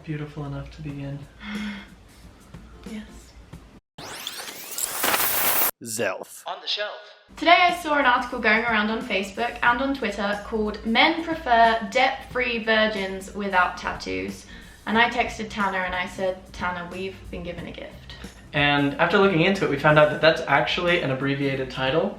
beautiful enough to be in. Yes. Zelph. On the shelf. Today I saw an article going around on Facebook and on Twitter called "Men Prefer Debt-Free Virgins Without Tattoos." And I texted Tanner and I said, Tanner, we've been given a gift. And after looking into it, we found out that that's actually an abbreviated title.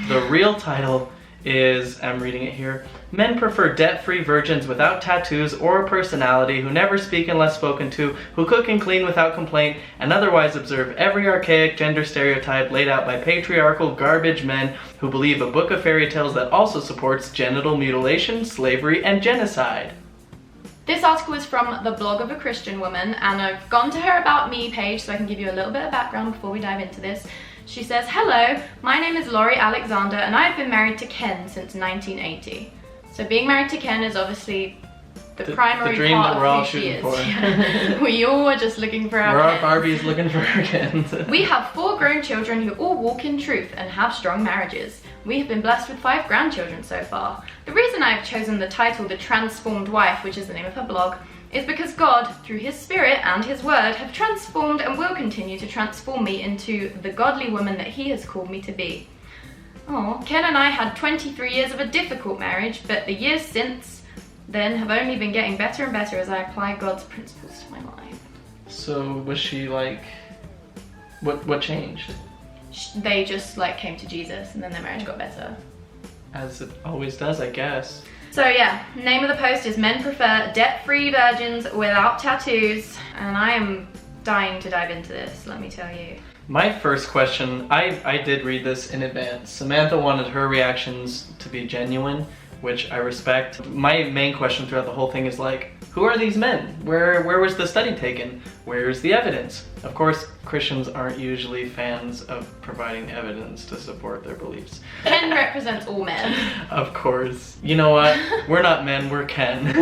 The real title is, I'm reading it here, "Men prefer debt-free virgins without tattoos or a personality, who never speak unless spoken to, who cook and clean without complaint, and otherwise observe every archaic gender stereotype laid out by patriarchal garbage men who believe a book of fairy tales that also supports genital mutilation, slavery, and genocide." This article is from the blog of a Christian woman, and I've gone to her About Me page so I can give you a little bit of background before we dive into this. She says, "Hello, my name is Laurie Alexander and I've been married to Ken since 1980. So being married to Ken is obviously the primary dream part that we're of all who she shooting is. for. Yeah. We all are just looking for our We're all Kens. Barbies looking for our Kens. We have 4 grown children who all walk in truth and have strong marriages. We have been blessed with 5 grandchildren so far. The reason I've chosen the title The Transformed Wife, which is the name of her blog, is because God, through His Spirit and His Word, have transformed and will continue to transform me into the godly woman that He has called me to be. Oh, Ken and I had 23 years of a difficult marriage, but the years since then have only been getting better and better as I apply God's principles to my life." So was she like, what changed? They just like came to Jesus and then their marriage got better. As it always does, I guess. So yeah, name of the post is "Men Prefer Debt-Free Virgins Without Tattoos," and I am dying to dive into this, let me tell you. My first question, I did read this in advance. Samantha wanted her reactions to be genuine, which I respect. My main question throughout the whole thing is like, who are these men? Where was the study taken? Where's the evidence? Of course, Christians aren't usually fans of providing evidence to support their beliefs. Ken represents all men. Of course. You know what? We're not men, we're Ken.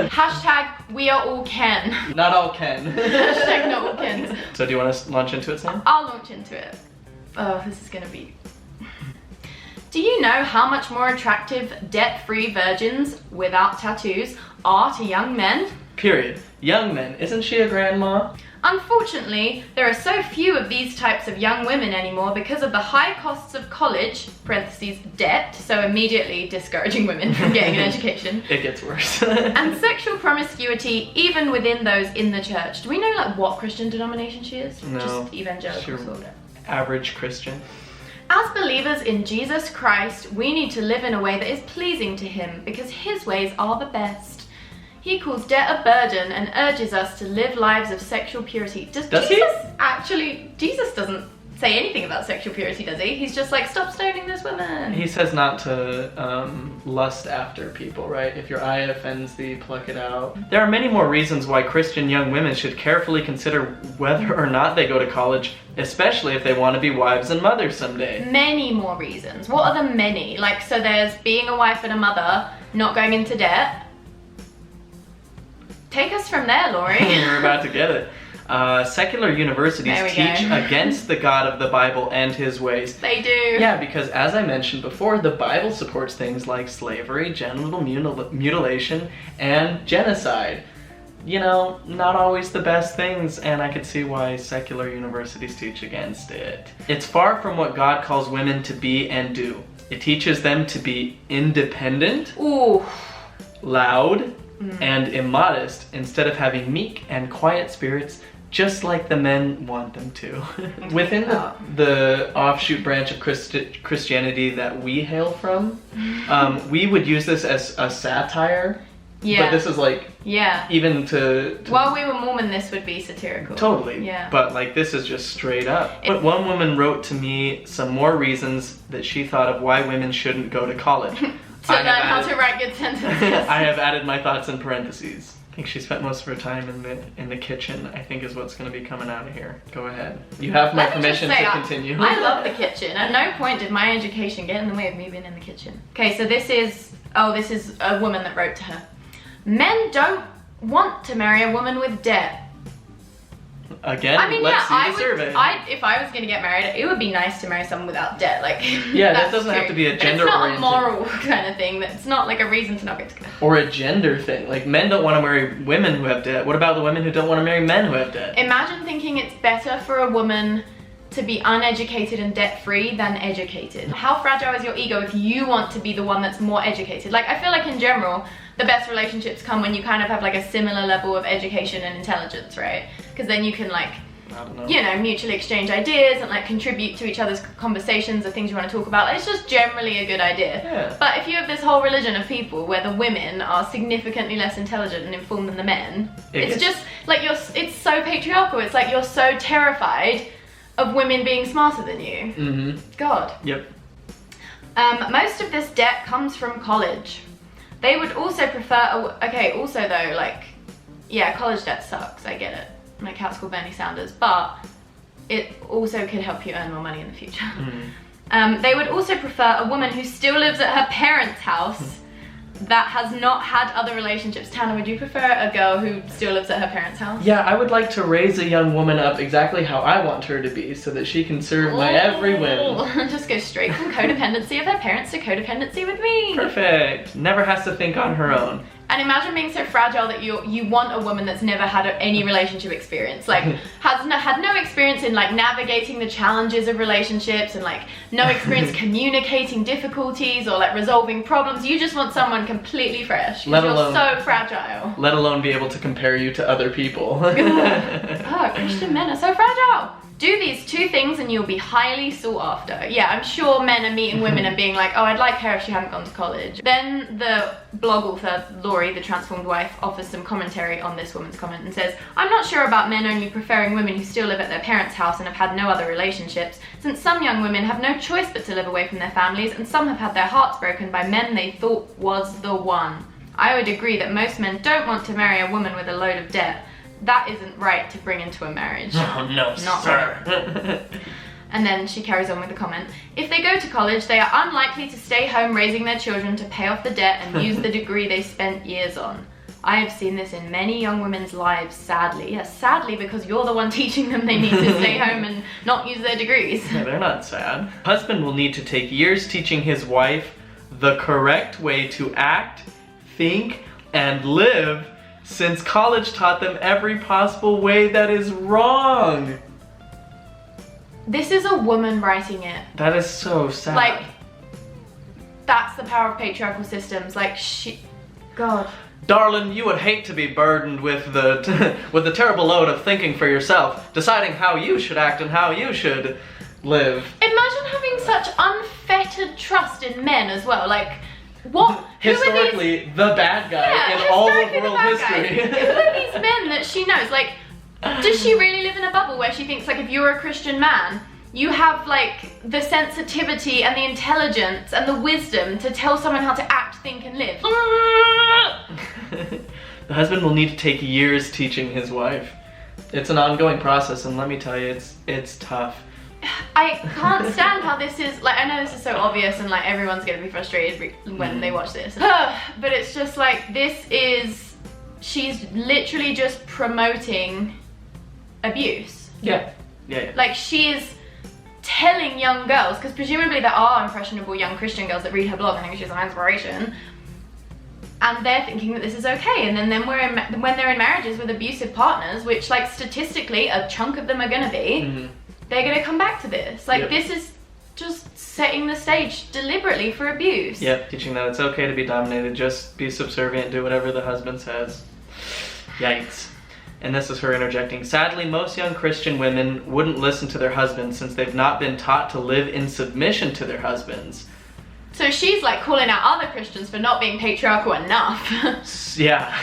Hashtag we are all Ken. Not all Ken. Hashtag not all Kens. So do you want to launch into it, Sam? I'll launch into it. Oh, this is gonna be... Do you know how much more attractive debt-free virgins without tattoos are to young men? Period. Young men. Isn't she a grandma? Unfortunately, there are so few of these types of young women anymore because of the high costs of college, parentheses, debt, so immediately discouraging women from getting an education. It gets worse. And sexual promiscuity even within those in the church. Do we know like what Christian denomination she is? No. Just evangelical Sure. sort of. Average Christian. As believers in Jesus Christ, we need to live in a way that is pleasing to Him because His ways are the best. He calls debt a burden and urges us to live lives of sexual purity. Does Jesus actually... Jesus doesn't say anything about sexual purity, does he? He's just like, stop stoning this woman. He says not to lust after people, right? If your eye offends thee, pluck it out. There are many more reasons why Christian young women should carefully consider whether or not they go to college, especially if they want to be wives and mothers someday. Many more reasons. What are the many? Like, so there's being a wife and a mother, not going into debt. Take us from there, Laurie. We're about to get it. Secular universities teach against the God of the Bible and His ways. They do. Yeah, because as I mentioned before, the Bible supports things like slavery, genital mutilation, and genocide. You know, not always the best things, and I could see why secular universities teach against it. It's far from what God calls women to be and do. It teaches them to be independent, Ooh. loud, and immodest instead of having meek and quiet spirits just like the men want them to. Within the offshoot branch of Christianity that we hail from, we would use this as a satire. Yeah. But this is like, even to While we were Mormon, this would be satirical. Totally. Yeah. But like this is just straight up. But one woman wrote to me some more reasons that she thought of why women shouldn't go to college. To learn how to write good sentences. I have added my thoughts in parentheses. I think she spent most of her time in the kitchen, I think is what's going to be coming out of here. Go ahead. You have my permission to continue. I love the kitchen. At no point did my education get in the way of me being in the kitchen. Okay, so this is a woman that wrote to her. Men don't want to marry a woman with debt. Again, I mean, let's yeah, see the survey. if I was going to get married, it would be nice to marry someone without debt. Like, yeah, that doesn't have to be a gender It's not oriented. a moral kind of thing. It's not like a reason to not get together. Or a gender thing. Like, men don't want to marry women who have debt. What about the women who don't want to marry men who have debt? Imagine thinking it's better for a woman to be uneducated and debt-free than educated. How fragile is your ego if you want to be the one that's more educated? Like, I feel like in general, the best relationships come when you kind of have like a similar level of education and intelligence, right? Because then you can like, I don't know. you know, mutually exchange ideas and like contribute to each other's conversations or things you want to talk about. Like, it's just generally a good idea. Yeah. But if you have this whole religion of people where the women are significantly less intelligent and informed than the men, it's just like it's so patriarchal. It's like you're so terrified of women being smarter than you. Mm-hmm. God. Yep. Most of this debt comes from college. They would also prefer, okay, also though, like, yeah, college debt sucks, I get it. My cat's called Bernie Sanders, but it also could help you earn more money in the future. Mm-hmm. They would also prefer a woman who still lives at her parents' house that has not had other relationships. Tana, would you prefer a girl who still lives at her parents' house? Yeah, I would like to raise a young woman up exactly how I want her to be so that she can serve my every whim. Just go straight from codependency of her parents to codependency with me. Perfect. Never has to think on her own. And imagine being so fragile that you want a woman that's never had any relationship experience, like had no experience in like navigating the challenges of relationships and like no experience communicating difficulties or like resolving problems. You just want someone completely fresh because you're so fragile. Let alone be able to compare you to other people. Oh, Christian men are so fragile. Do these two things and you'll be highly sought after. Yeah, I'm sure men are meeting women and being like, oh, I'd like her if she hadn't gone to college. Then the blog author, Laurie, the transformed wife, offers some commentary on this woman's comment and says, I'm not sure about men only preferring women who still live at their parents' house and have had no other relationships, since some young women have no choice but to live away from their families, and some have had their hearts broken by men they thought was the one. I would agree that most men don't want to marry a woman with a load of debt. That isn't right to bring into a marriage. Oh no, Not sir. right. And then she carries on with the comment, if they go to college, they are unlikely to stay home raising their children to pay off the debt and use the degree they spent years on. I have seen this in many young women's lives, sadly. Yes, sadly, because you're the one teaching them they need to stay home and not use their degrees. Yeah, they're not sad. Husband will need to take years teaching his wife the correct way to act, think, and live, since college taught them every possible way that is wrong. This is a woman writing it. That is so sad. Like, that's the power of patriarchal systems. Like, God. Darling, you would hate to be burdened with the terrible load of thinking for yourself, deciding how you should act and how you should live. Imagine having such unfettered trust in men as well. Like, what? Historically, the bad guy in all of world history. Who are these men that she knows? Like, does she really live in a bubble where she thinks, like, if you're a Christian man, you have, like, the sensitivity and the intelligence and the wisdom to tell someone how to act, think, and live? The husband will need to take years teaching his wife. It's an ongoing process, and let me tell you, it's tough. I can't stand how this is, like, I know this is so obvious and, like, everyone's gonna be frustrated when they watch this. But it's just, like, she's literally just promoting abuse. Yeah. Like, she is telling young girls, because presumably there are impressionable young Christian girls that read her blog and think she's an inspiration, and they're thinking that this is okay, and then when they're in marriages with abusive partners, which, like, statistically a chunk of them are gonna be, they're gonna come back to this. Like, this is just setting the stage deliberately for abuse. Yep, teaching that it's okay to be dominated, just be subservient, do whatever the husband says. Yikes. And this is her interjecting. Sadly, most young Christian women wouldn't listen to their husbands since they've not been taught to live in submission to their husbands. So she's, like, calling out other Christians for not being patriarchal enough. Yeah.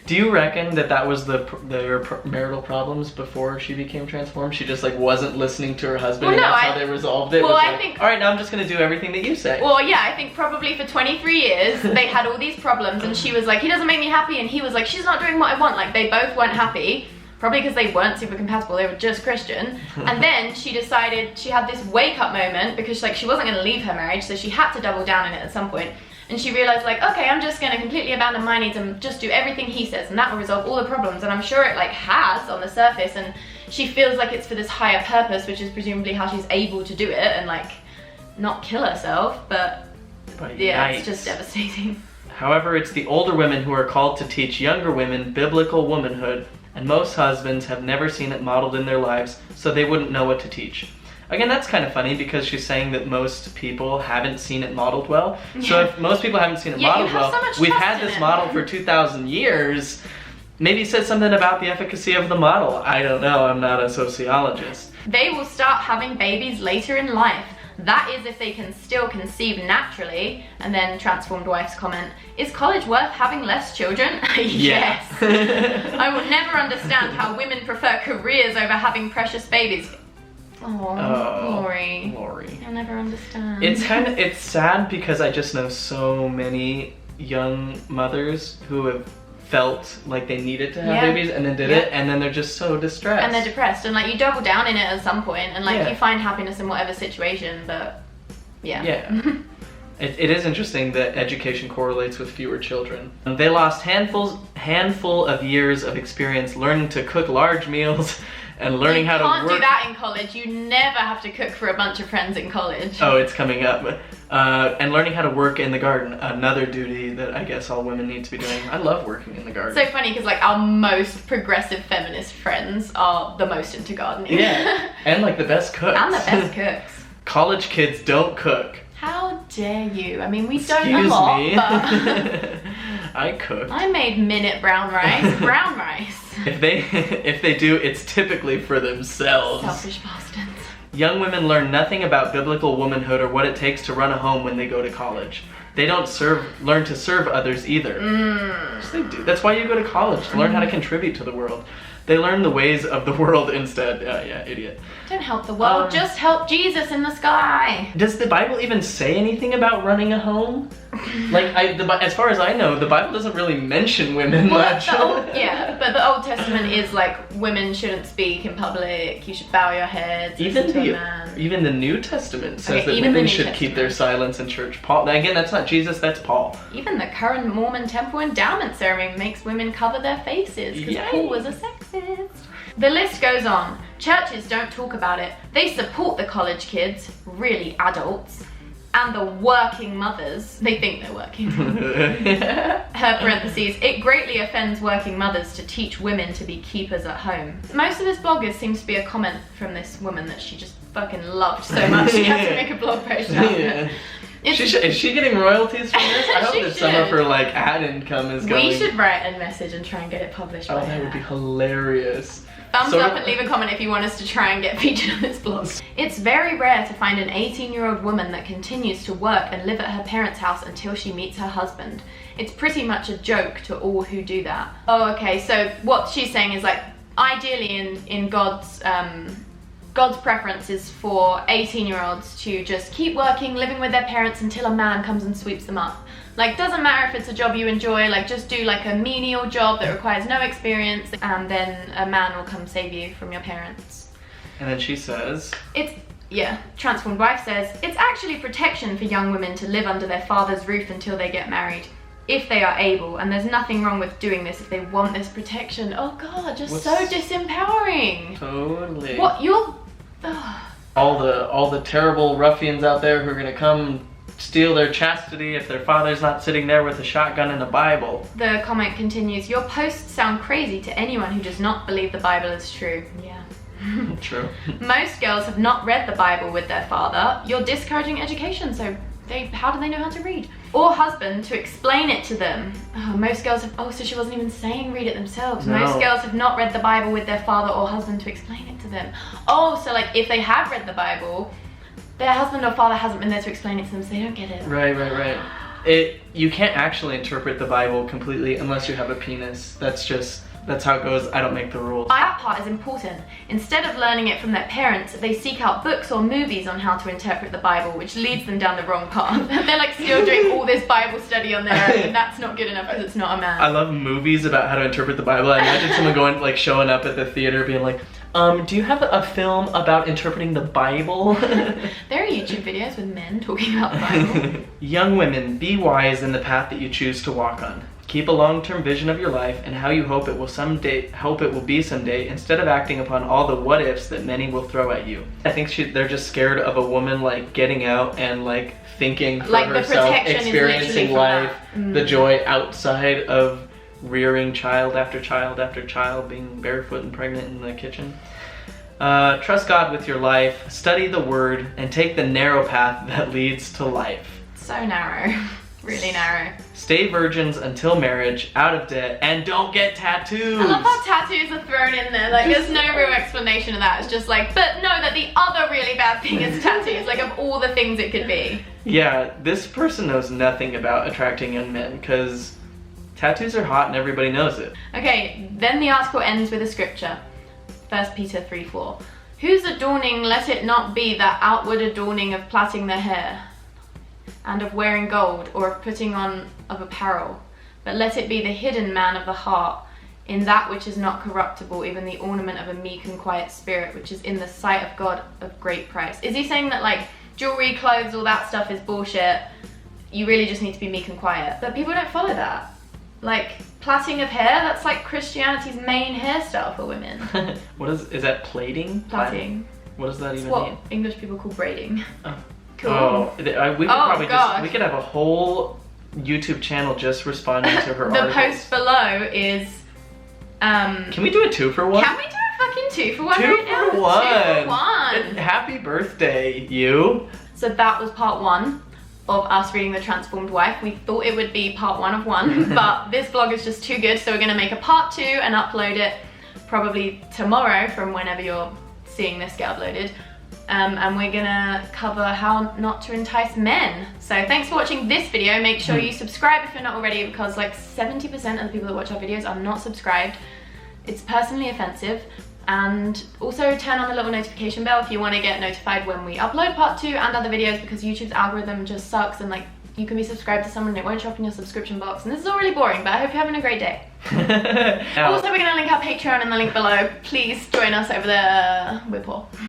Do you reckon that was their marital problems before she became transformed? She just, like, wasn't listening to her husband, and that's how they resolved it? Well, I like, think... All right, now I'm just going to do everything that you say. Well, yeah, I think probably for 23 years, they had all these problems, and she was like, he doesn't make me happy, and he was like, she's not doing what I want. Like, they both weren't happy. Probably because they weren't super compatible, they were just Christian. And then she decided, she had this wake-up moment, because, like, she wasn't going to leave her marriage, so she had to double down on it at some point. And she realized like, okay, I'm just gonna completely abandon my needs and just do everything he says, and that will resolve all the problems. And I'm sure it like has on the surface, and she feels like it's for this higher purpose, which is presumably how she's able to do it and like not kill herself. But yeah, yikes. it's just devastating. However, it's the older women who are called to teach younger women biblical womanhood, and most husbands have never seen it modeled in their lives, so they wouldn't know what to teach. Again, that's kind of funny because she's saying that most people haven't seen it modeled well. Yeah. So if most people haven't seen it modeled well, so we've had this model for 2,000 years. Maybe it says something about the efficacy of the model. I don't know, I'm not a sociologist. They will start having babies later in life. That is if they can still conceive naturally. And then transformed wife's comment, is college worth having less children? Yes. I will never understand how women prefer careers over having precious babies. Oh, Lori. I'll never understand. It's sad because I just know so many young mothers who have felt like they needed to have babies and then did it, and then they're just so distressed. And they're depressed, and like you double down in it at some point, and like you find happiness in whatever situation, but It is interesting that education correlates with fewer children. They lost handful of years of experience learning to cook large meals and learning how to work. You can't do that in college. You never have to cook for a bunch of friends in college. Oh, it's coming up. And learning how to work in the garden, another duty that I guess all women need to be doing. I love working in the garden. So funny because like our most progressive feminist friends are the most into gardening. Yeah, and like the best cooks. And the best cooks. College kids don't cook. How dare you? I mean, we don't a lot, but I cooked. I made minute brown rice. Brown rice. If they do, it's typically for themselves. Selfish bastards. Young women learn nothing about biblical womanhood or what it takes to run a home when they go to college. They don't learn to serve others either. Yes, they do. That's why you go to college, to learn how to contribute to the world. They learn the ways of the world instead. Yeah, idiot. Don't help the world, just help Jesus in the sky. Does the Bible even say anything about running a home? Like, as far as I know, the Bible doesn't really mention women much. But the Old Testament is like, women shouldn't speak in public, you should bow your heads, listen to a man. Even the New Testament says that women should keep their silence in church. Paul, again, that's not Jesus, that's Paul. Even the current Mormon temple endowment ceremony makes women cover their faces, because Paul was a sexist. The list goes on. Churches don't talk about it. They support the college kids, really adults, and the working mothers. They think they're working. Her parentheses, it greatly offends working mothers to teach women to be keepers at home. Most of this blog seems to be a comment from this woman that she just fucking loved so much she had to make a blog post out of it. Is she getting royalties from this? I hope that some of her like ad income is going. We should write a message and try and get it published. Oh, that would be hilarious. Thumbs up and leave a comment if you want us to try and get featured on this blog. It's very rare to find an 18-year-old woman that continues to work and live at her parents' house until she meets her husband. It's pretty much a joke to all who do that. Oh, okay, so what she's saying is like, ideally in God's preference is for 18-year-olds to just keep working, living with their parents until a man comes and sweeps them up. Like, doesn't matter if it's a job you enjoy, like just do like a menial job that requires no experience, and then a man will come save you from your parents. And then she says, transformed wife says, it's actually protection for young women to live under their father's roof until they get married. If they are able, and there's nothing wrong with doing this if they want this protection. Oh God, just so disempowering. Totally. What, you're... All the terrible ruffians out there who are gonna come steal their chastity if their father's not sitting there with a shotgun and a Bible. The comment continues, your posts sound crazy to anyone who does not believe the Bible is true. Yeah. True. Most girls have not read the Bible with their father. You're discouraging education, so how do they know how to read? Or husband to explain it to them. Most girls have, so she wasn't even saying read it themselves. No. Most girls have not read the Bible with their father or husband to explain it to them. Oh, so like if they have read the Bible, their husband or father hasn't been there to explain it to them, so they don't get it. Right. You can't actually interpret the Bible completely unless you have a penis. That's just that's how it goes. I don't make the rules. That part is important. Instead of learning it from their parents, they seek out books or movies on how to interpret the Bible, which leads them down the wrong path. They're like still doing all this Bible study on their own, and that's not good enough because it's not a man. I love movies about how to interpret the Bible. I imagine someone going, like, showing up at the theater being like, do you have a film about interpreting the Bible? There are YouTube videos with men talking about the Bible. Young women, be wise in the path that you choose to walk on. Keep a long-term vision of your life and how you hope it will be someday, instead of acting upon all the what-ifs that many will throw at you. I think they're just scared of a woman, like, getting out and, like, thinking for like herself, the protection experiencing is life, that. the joy outside of rearing child after child after child, being barefoot and pregnant in the kitchen. Trust God with your life, study the word, and take the narrow path that leads to life. So narrow. Really narrow. Stay virgins until marriage, out of debt, and don't get tattoos. I love how tattoos are thrown in there. Like, there's no real explanation of that. It's just like, but no, that the other really bad thing is tattoos. Like, of all the things it could be. Yeah, this person knows nothing about attracting young men, because tattoos are hot and everybody knows it. Okay, then the article ends with a scripture. 1 Peter 3:4. Whose adorning let it not be that outward adorning of plaiting the hair, and of wearing gold, or of putting on of apparel, but let it be the hidden man of the heart, in that which is not corruptible, even the ornament of a meek and quiet spirit, which is in the sight of God of great price. Is he saying that, like, jewelry, clothes, all that stuff is bullshit? You really just need to be meek and quiet. But people don't follow that. Like, plaiting of hair, that's like Christianity's main hairstyle for women. Is that plating? Plaiting. What does that It's even what mean? English people call braiding. Oh. Cool. Oh, we could probably God. we could have a whole YouTube channel just responding to her The articles. post below is, Can we do a 2-for-1? Can we do a fucking 2-for-1 Two right now? for one. 2-for-1. Happy birthday, you. So that was part 1 of us reading The Transformed Wife. We thought it would be part 1 of 1, but this vlog is just too good, so we're gonna make a part 2 and upload it probably tomorrow from whenever you're seeing this get uploaded. And we're gonna cover how not to entice men. So thanks for watching this video. Make sure you subscribe if you're not already, because like 70% of the people that watch our videos are not subscribed. It's personally offensive. And also turn on the little notification bell if you want to get notified when we upload part 2 and other videos, because YouTube's algorithm just sucks, and like, you can be subscribed to someone and it won't show up in your subscription box, and this is all really boring, but I hope you're having a great day. Also, we're gonna link our Patreon in the link below. Please join us over there. We're poor.